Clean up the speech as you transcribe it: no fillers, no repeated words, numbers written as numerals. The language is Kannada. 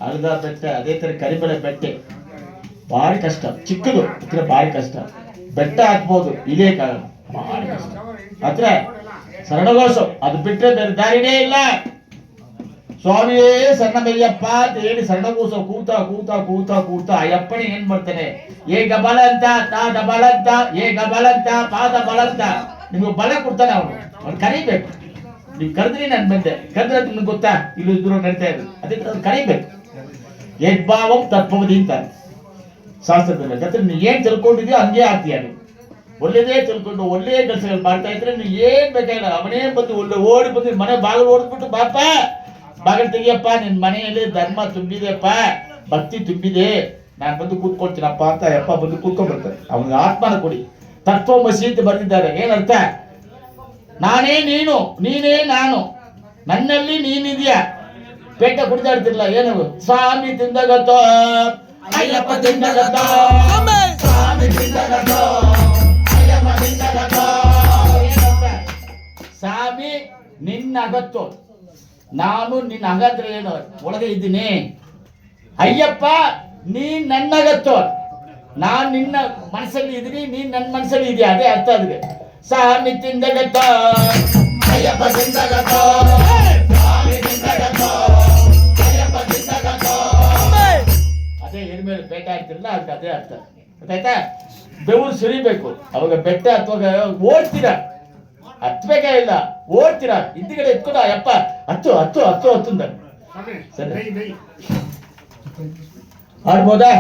ಅರ್ಧ ಬೆಟ್ಟ, ಅದೇ ತರ ಕರಿಮಲೆ ಬೆಟ್ಟ ಭಾರಿ ಕಷ್ಟ, ಚಿಕ್ಕದು ಹತ್ರ ಭಾರಿ ಕಷ್ಟ. ಬೆಟ್ಟ ಹಾಕ್ಬೋದು, ಇದೇ ಕಾರಣ ಭಾರಿ ಕಷ್ಟ. ಹತ್ರ ಶರಣಘೋಷ ಅದು ಬಿಟ್ಟರೆ ಬೇರೆ ದಾರಿನೇ ಇಲ್ಲ. ಸ್ವಾಮಿಯೇ ಸಣ್ಣಮಯ್ಯಪ್ಪ ಅಂತ ಹೇಳಿ ಶರಣಘೋಷ ಕೂತಾ ಕೂತಾ ಕೂತಾ ಕೂತಾ ಅಯ್ಯಪ್ಪನೇ ಏನ್ ಮಾಡ್ತಾನೆ, ಏ ಗಬಲ ಅಂತ ತಾದ ಬಲ ಅಂತ, ಏ ಗಬಲ ಅಂತ ಪಾದ ಬಲ ಅಂತ ನಿಮ್ಗೆ ಬಲ ಕೊಡ್ತಾನೆ. ಅವ್ನು ಕರಿಬೇಕು. ನೀವು ಕರೆದ್ರಿ ನಾನು ಬಂದೆ, ಕರೆದ್ರೆ ನಿಮ್ಗೆ ಗೊತ್ತಾ ಇಲ್ಲಿ ಇದ್ರು ನಡೀತಾ ಇದ್ರು. ಅದಕ್ಕೆ ಅದು ಕರಿಬೇಕು. ಯದ್ಭಾವಂ ತತ್ವವದಿ ಅಂತ ಶಾಸ್ತ್ರದಲ್ಲಿ. ಜೊತೆ ನೀವು ಏನ್ ತಿಳ್ಕೊಂಡಿದ್ಯೋ ಹಂಗೆ ಆಗ್ತೀಯ. ನೀವು ಒಳ್ಳೆದೇ ತಿಳ್ಕೊಂಡು ಒಳ್ಳೆಯ ಕೆಲಸಗಳು ಮಾಡ್ತಾ ಇದ್ರೆ ನೀವು ಏನ್ ಬೇಕಾಗಿಲ್ಲ. ಅವನೇ ಬಂದು ಒಳ್ಳೆ ಓಡಿ ಬಂದು ಮನೆ ಬಾಗಿಲು ಓಡಿಸ್ಬಿಟ್ಟು ಬಾಪ ಬಾಗಿಲು ತೆಗಿಯಪ್ಪ, ನಿನ್ ಮನೆಯಲ್ಲಿ ಧರ್ಮ ತುಂಬಿದೆಯಪ್ಪ, ಭಕ್ತಿ ತುಂಬಿದೆ, ನಾನು ಬಂದು ಕೂತ್ಕೊಳ್ತೀನಪ್ಪ ಅಂತ ಯಪ್ಪ ಬಂದು ಕೂತ್ಕೊಂಡ್ಬರ್ತಾರೆ. ಅವನಿಗೆ ಆತ್ಮನ ಕೊಡಿ. ತತ್ವಮಸಿ ಅಂತ ಬರೆದಿದ್ದಾರೆ. ಏನರ್ಥ? ನಾನೇ ನೀನು, ನೀನೇ ನಾನು, ನನ್ನಲ್ಲಿ ನೀನಿದ್ಯಾ. ಪೇಟ ಕುಡಿದಾಡ್ತಿರ್ಲ ಏನು? ಸ್ವಾಮಿ ತಿಂದಗತ್ತೋ, ಅಯ್ಯಪ್ಪ ತಿಂದಗತ್ತೋ, ಸ್ವಾಮಿ ತಿಂದಗತ್ತೋ, ಅಯ್ಯಪ್ಪ ತಿಂದಗತ್ತೋ. ಸ್ವಾಮಿ ನಿನ್ನ ಅಗತ್ತೋ, ನಾನು ನಿನ್ನ ಅಗತ್ರ ಏನು ಒಳಗೆ ಇದ್ದೀನಿ. ಅಯ್ಯಪ್ಪ ನೀನ್ ನನ್ನಗತ್ತೋ, ನಾನ್ ನಿನ್ನ ಮನಸ್ಸಲ್ಲಿ ಇದ್ದೀನಿ, ನೀನ್ ನನ್ನ ಮನಸ್ಸಲ್ಲಿ ಇದೆಯಾ. ಅದೇ ಅರ್ಥ ಆಗಿದೆ. ಸ್ವಾಮಿ ತಿಂದಗತ್ತೋ, ಅಯ್ಯಪ್ಪ ತಿಂದಗತ್ತೋ, ಸ್ವಾಮಿ ತಿಂದಗತ್ತೋ, ಅಯ್ಯಪ್ಪ ತಿಂದಗತ್ತೋ. ಅದೇ ಎಲ್ಮೇಲೆ ಬೇಟ ಆಗ್ತಿರಲ್ಲ, ಅದಕ್ಕೆ ಅದೇ ಅರ್ಥ. ಗೊತ್ತಾಯ್ತಾ? ಬೆವರು ಸುರಿಬೇಕು. ಅವಾಗ ಬೆಟ್ಟ ಅಥವಾ ಓಡ್ತೀರಾ, ಹತ್ಬೇಕಾ ಇಲ್ಲ, ಓಡ್ತೀರಾ. ಹಿಂದಿಗಡೆ ಎತ್ಕೊಂಡು ಅಯ್ಯಪ್ಪ ಹತ್ತು ಹತ್ತು ಹತ್ತು ಹತ್ತುಂದ ಸರಿ ಆಡ್ಬೋದಾ?